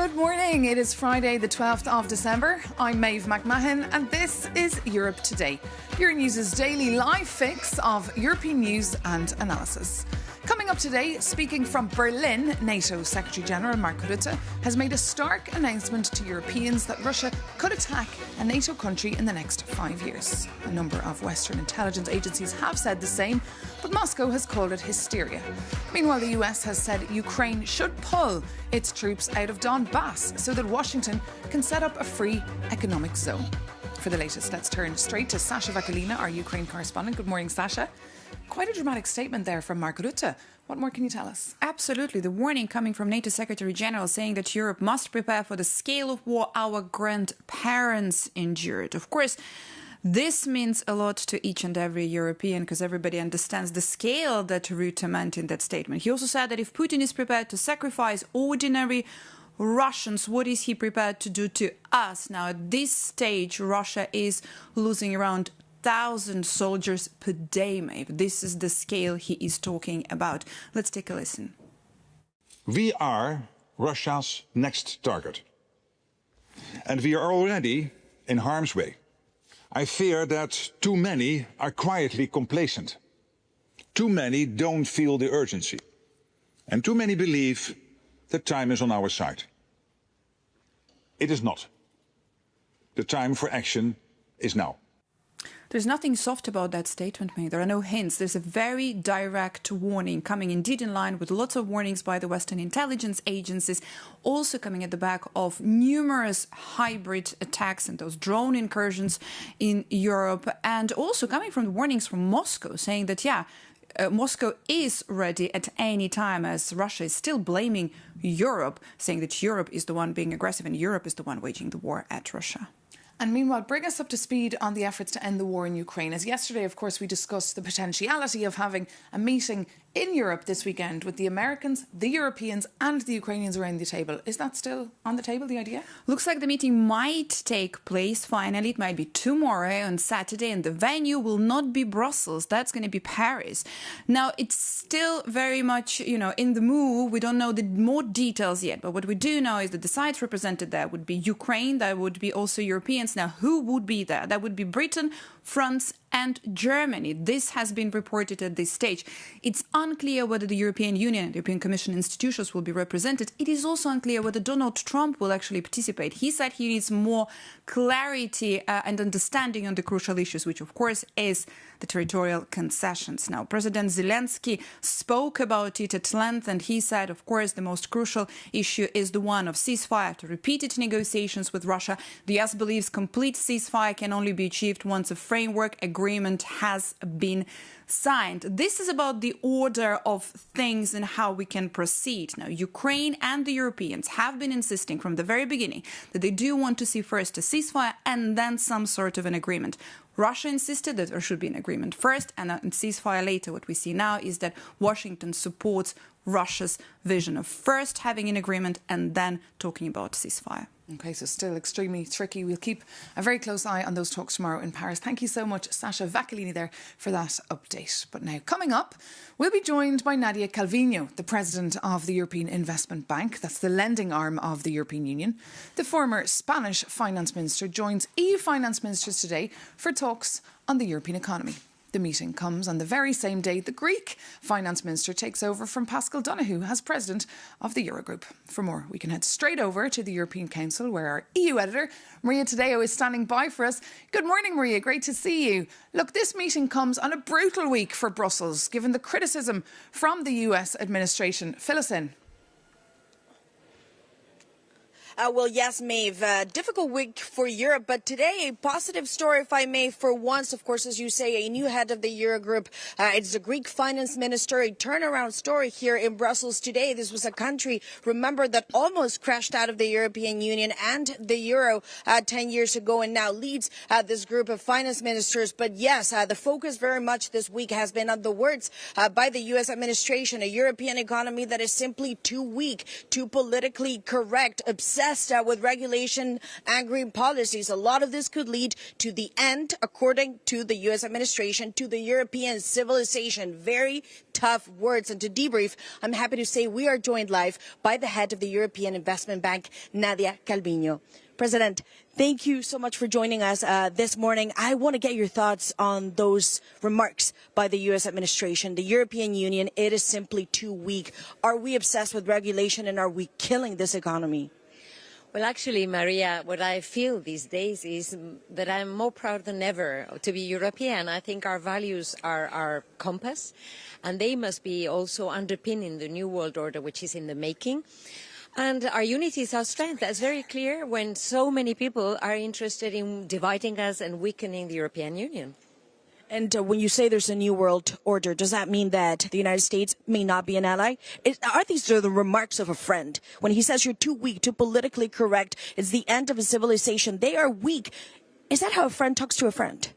Good morning. It is Friday, the 12th of December. I'm Maeve McMahon, and this is Europe Today, Euronews's daily live fix of European news and analysis. Coming up today, speaking from Berlin, NATO Secretary-General Mark Rutte has made a stark announcement to Europeans that Russia could attack a NATO country in the next 5 years. A number of Western intelligence agencies have said the same, but Moscow has called it hysteria. Meanwhile, the US has said Ukraine should pull its troops out of Donbass so that Washington can set up a free economic zone. For the latest, let's turn straight to Sasha Vakalina, our Ukraine correspondent. Good morning, Sasha. Quite a dramatic statement there from Mark Rutte. What more can you tell us? Absolutely. The warning coming from NATO Secretary-General saying that Europe must prepare for the scale of war our grandparents endured. Of course, this means a lot to each and every European because everybody understands the scale that Rutte meant in that statement. He also said that if Putin is prepared to sacrifice ordinary Russians, what is he prepared to do to us? Now, at this stage, Russia is losing around 1,000 soldiers per day, Maeve. This is the scale he is talking about. Let's take a listen. We are Russia's next target. And we are already in harm's way. I fear that too many are quietly complacent. Too many don't feel the urgency. And too many believe that time is on our side. It is not. The time for action is now. There's nothing soft about that statement, May. There are no hints. There's a very direct warning coming indeed in line with lots of warnings by the Western intelligence agencies, also coming at the back of numerous hybrid attacks and those drone incursions in Europe, and also coming from the warnings from Moscow saying that, Moscow is ready at any time as Russia is still blaming Europe, saying that Europe is the one being aggressive and Europe is the one waging the war at Russia. And meanwhile, bring us up to speed on the efforts to end the war in Ukraine. As yesterday, of course, we discussed the potentiality of having a meeting in Europe this weekend with the Americans, the Europeans and the Ukrainians around the table. Is that still on the table, the idea? Looks like the meeting might take place finally. It might be tomorrow on Saturday, and the venue will not be Brussels. That's going to be Paris. Now, it's still very much, in the move. We don't know the more details yet, but what we do know is that the sides represented there would be Ukraine, there would be also Europeans. Now, who would be there? That would be Britain, France and Germany. This has been reported at this stage. It's unclear whether the European Union and the European Commission institutions will be represented. It is also unclear whether Donald Trump will actually participate. He said he needs more clarity and understanding on the crucial issues, which of course is the territorial concessions. Now, President Zelensky spoke about it at length, and he said, of course, the most crucial issue is the one of ceasefire after repeated negotiations with Russia. The US believes complete ceasefire can only be achieved once a framework agreement has been signed. This is about the order of things and how we can proceed. Now, Ukraine and the Europeans have been insisting from the very beginning that they do want to see first a ceasefire and then some sort of an agreement. Russia insisted that there should be an agreement first and a ceasefire later. What we see now is that Washington supports Russia's vision of first having an agreement and then talking about ceasefire. OK, so still extremely tricky. We'll keep a very close eye on those talks tomorrow in Paris. Thank you so much, Sasha Vakalini, there for that update. But now, coming up, we'll be joined by Nadia Calviño, the president of the European Investment Bank. That's the lending arm of the European Union. The former Spanish finance minister joins EU finance ministers today for talks on the European economy. The meeting comes on the very same day the Greek finance minister takes over from Pascal Donoghue as president of the Eurogroup. For more, we can head straight over to the European Council, where our EU editor, Maria Tadeo, is standing by for us. Good morning, Maria. Great to see you. Look, this meeting comes on a brutal week for Brussels, given the criticism from the US administration. Fill us in. Well, yes, Maeve, difficult week for Europe, but today a positive story, if I may, for once. Of course, as you say, a new head of the Eurogroup. It's the Greek finance minister, a turnaround story here in Brussels today. This was a country, remember, that almost crashed out of the European Union and the euro 10 years ago and now leads this group of finance ministers. But yes, the focus very much this week has been on the words by the U.S. administration, a European economy that is simply too weak, too politically correct, obsessed obsessed with regulation and green policies. A lot of this could lead to the end, according to the U.S. administration, to the European civilization. Very tough words. And to debrief, I'm happy to say we are joined live by the head of the European Investment Bank, Nadia Calviño. President, thank you so much for joining us this morning. I want to get your thoughts on those remarks by the U.S. administration. The European Union, it is simply too weak. Are we obsessed with regulation and are we killing this economy? Well, actually, Maria, what I feel these days is that I'm more proud than ever to be European. I think our values are our compass, and they must be also underpinning the new world order, which is in the making. And our unity is our strength. That's very clear when so many people are interested in dividing us and weakening the European Union. And when you say there's a new world order, does that mean that the United States may not be an ally? Are these the remarks of a friend? When he says you're too weak, too politically correct, it's the end of a civilization. They are weak. Is that how a friend talks to a friend?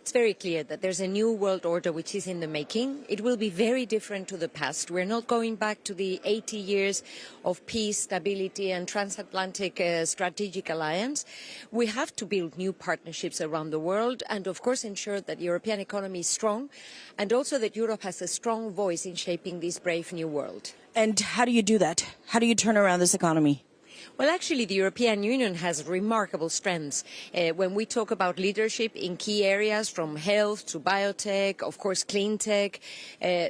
It's very clear that there's a new world order which is in the making. It will be very different to the past. We're not going back to the 80 years of peace, stability and transatlantic strategic alliance. We have to build new partnerships around the world and, of course, ensure that the European economy is strong and also that Europe has a strong voice in shaping this brave new world. And how do you do that? How do you turn around this economy? Well, actually, the European Union has remarkable strengths. When we talk about leadership in key areas from health to biotech, of course, clean tech,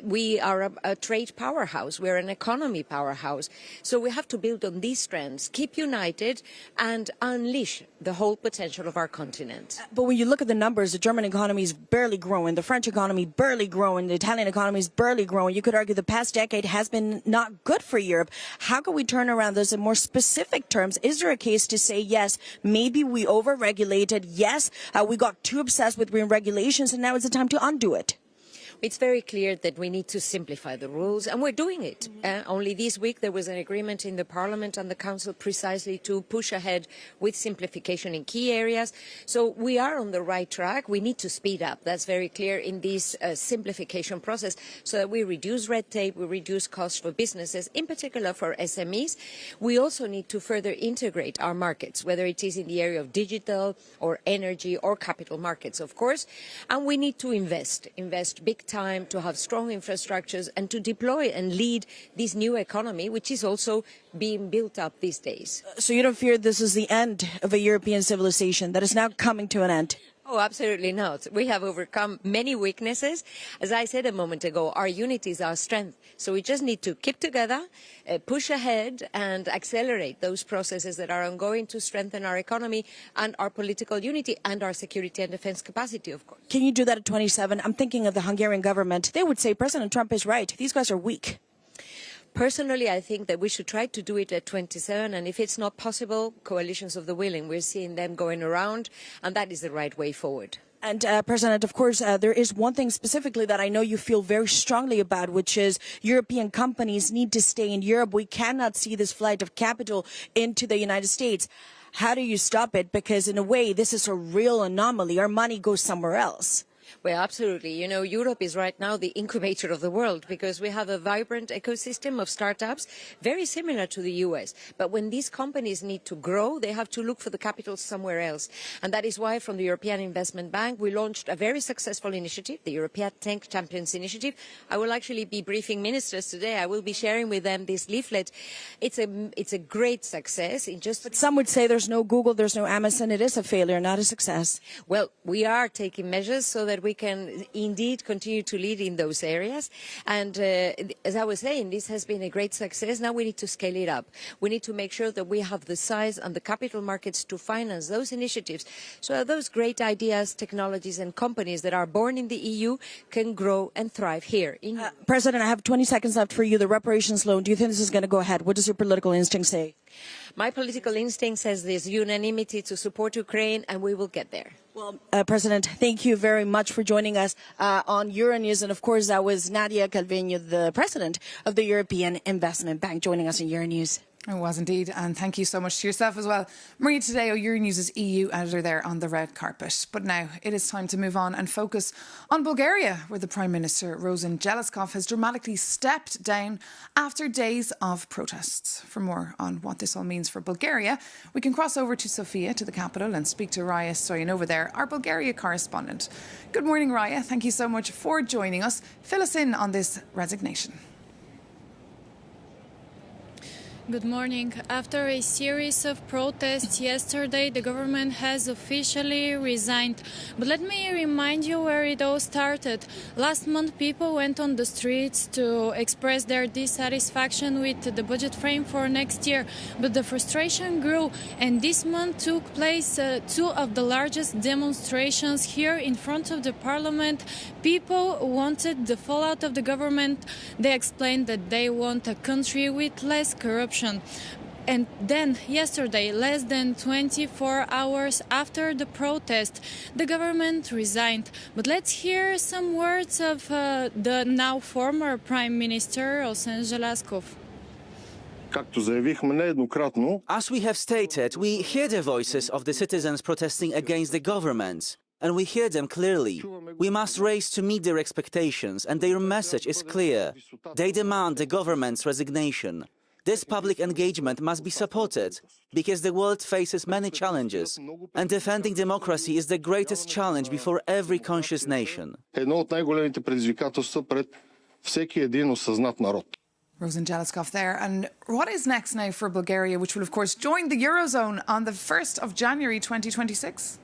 we are a trade powerhouse. We're an economy powerhouse. So we have to build on these strengths, keep united and unleash the whole potential of our continent. But when you look at the numbers, the German economy is barely growing, the French economy barely growing, the Italian economy is barely growing. You could argue the past decade has been not good for Europe. How can we turn around this in more specific terms? Is there a case to say, yes, maybe we over-regulated, yes, we got too obsessed with green regulations, and now it's the time to undo it? It's very clear that we need to simplify the rules, and we're doing it. Only this week there was an agreement in the Parliament and the Council precisely to push ahead with simplification in key areas. So we are on the right track. We need to speed up. That's very clear in this simplification process so that we reduce red tape, we reduce costs for businesses, in particular for SMEs. We also need to further integrate our markets, whether it is in the area of digital or energy or capital markets, of course. And we need to invest big time to have strong infrastructures and to deploy and lead this new economy, which is also being built up these days. So you don't fear this is the end of a European civilization, that is now coming to an end? Oh, absolutely not. We have overcome many weaknesses. As I said a moment ago, our unity is our strength. So we just need to keep together, push ahead and accelerate those processes that are ongoing to strengthen our economy and our political unity and our security and defense capacity, of course. Can you do that at 27? I'm thinking of the Hungarian government. They would say President Trump is right. These guys are weak. Personally, I think that we should try to do it at 27, and if it's not possible, coalitions of the willing. We're seeing them going around, and that is the right way forward. And President, of course, there is one thing specifically that I know you feel very strongly about, which is European companies need to stay in Europe. We cannot see this flight of capital into the United States. How do you stop it? Because in a way, this is a real anomaly. Our money goes somewhere else. Well, absolutely. You know, Europe is right now the incubator of the world because we have a vibrant ecosystem of startups, very similar to the US. But when these companies need to grow, they have to look for the capital somewhere else. And that is why from the European Investment Bank, we launched a very successful initiative, the European Tech Champions Initiative. I will actually be briefing ministers today. I will be sharing with them this leaflet. It's a great success. But some would say there's no Google, there's no Amazon. It is a failure, not a success. Well, we are taking measures so that we can indeed continue to lead in those areas. And as I was saying, this has been a great success. Now we need to scale it up. We need to make sure that we have the size and the capital markets to finance those initiatives so that those great ideas, technologies and companies that are born in the EU can grow and thrive here. President, I have 20 seconds left for you. The reparations loan, do you think this is going to go ahead? What does your political instinct say? My political instinct says there's unanimity to support Ukraine, and we will get there. Well, President, thank you very much for joining us on Euronews. And of course, that was Nadia Calviño, the president of the European Investment Bank, joining us on Euronews. It was indeed, and thank you so much to yourself as well. Maria Tadeo, Euronews' EU editor there on the red carpet. But now it is time to move on and focus on Bulgaria, where the Prime Minister, Rosen Jelaskov, has dramatically stepped down after days of protests. For more on what this all means for Bulgaria, we can cross over to Sofia, to the capital, and speak to Raya Stoyanova there, our Bulgaria correspondent. Good morning, Raya. Thank you so much for joining us. Fill us in on this resignation. Good morning. After a series of protests yesterday, the government has officially resigned. But let me remind you where it all started. Last month, people went on the streets to express their dissatisfaction with the budget frame for next year. But the frustration grew, and this month took place two of the largest demonstrations here in front of the parliament. People wanted the fallout of the government. They explained that they want a country with less corruption. And then yesterday, less than 24 hours after the protest, the government resigned. But let's hear some words of the now former Prime Minister, Rosen Jelaskov. As we have stated, we hear the voices of the citizens protesting against the government. And we hear them clearly. We must race to meet their expectations, and their message is clear. They demand the government's resignation. This public engagement must be supported, because the world faces many challenges, and defending democracy is the greatest challenge before every conscious nation. Rosen Jelaskov there. And what is next now for Bulgaria, which will, of course, join the Eurozone on the 1st of January 2026?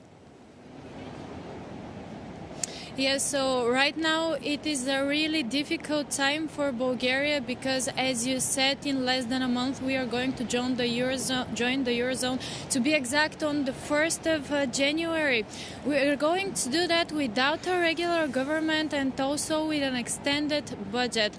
Yes, so right now it is a really difficult time for Bulgaria because, as you said, in less than a month we are going to join the Eurozone, to be exact, on the 1st of January. We are going to do that without a regular government and also with an extended budget.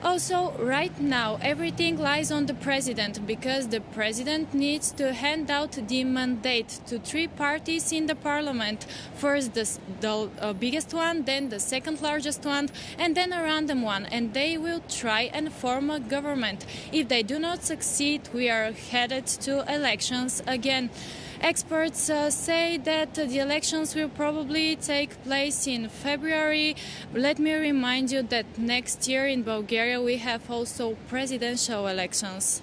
Also, right now, everything lies on the president because the president needs to hand out the mandate to three parties in the parliament. First, the biggest one, then the second largest one, and then a random one. And they will try and form a government. If they do not succeed, we are headed to elections again. Experts say that the elections will probably take place in February. Let me remind you that next year in Bulgaria we have also presidential elections.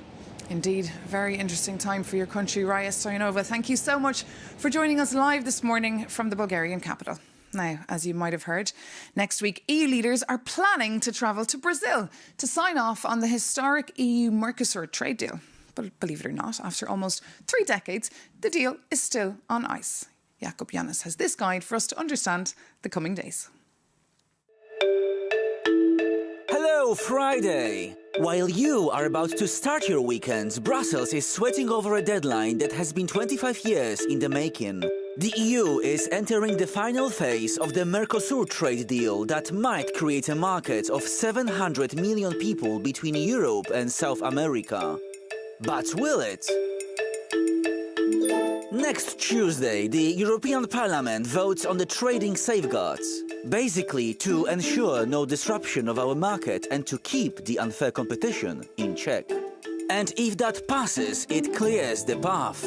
Indeed, very interesting time for your country. Raya Stoyanova, thank you so much for joining us live this morning from the Bulgarian capital. Now, as you might have heard, next week EU leaders are planning to travel to Brazil to sign off on the historic EU-Mercosur trade deal. But believe it or not, after almost 3 decades, the deal is still on ice. Jakub Janis has this guide for us to understand the coming days. Hello, Friday! While you are about to start your weekend, Brussels is sweating over a deadline that has been 25 years in the making. The EU is entering the final phase of the Mercosur trade deal that might create a market of 700 million people between Europe and South America. But will it? Next Tuesday, the European Parliament votes on the trading safeguards, basically to ensure no disruption of our market and to keep the unfair competition in check. And if that passes, it clears the path.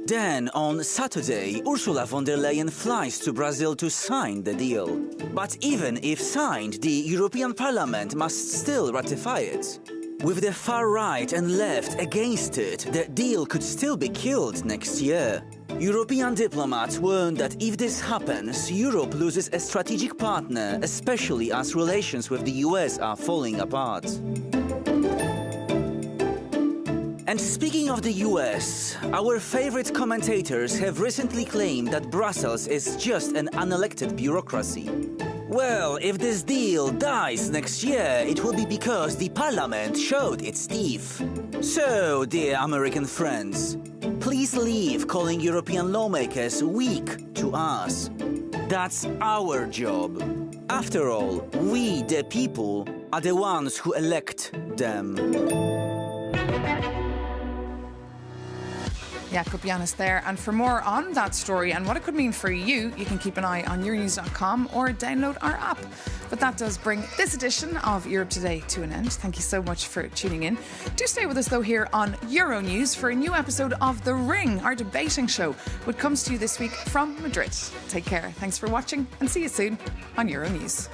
Then, on Saturday, Ursula von der Leyen flies to Brazil to sign the deal. But even if signed, the European Parliament must still ratify it. With the far right and left against it, the deal could still be killed next year. European diplomats warn that if this happens, Europe loses a strategic partner, especially as relations with the US are falling apart. And speaking of the US, our favorite commentators have recently claimed that Brussels is just an unelected bureaucracy. Well, if this deal dies next year, it will be because the parliament showed its teeth. So, dear American friends, please leave calling European lawmakers weak to us. That's our job. After all, we, the people, are the ones who elect them. Jakub Janis there. And for more on that story and what it could mean for you, you can keep an eye on euronews.com or download our app. But that does bring this edition of Europe Today to an end. Thank you so much for tuning in. Do stay with us, though, here on Euronews for a new episode of The Ring, our debating show, which comes to you this week from Madrid. Take care. Thanks for watching and see you soon on Euronews.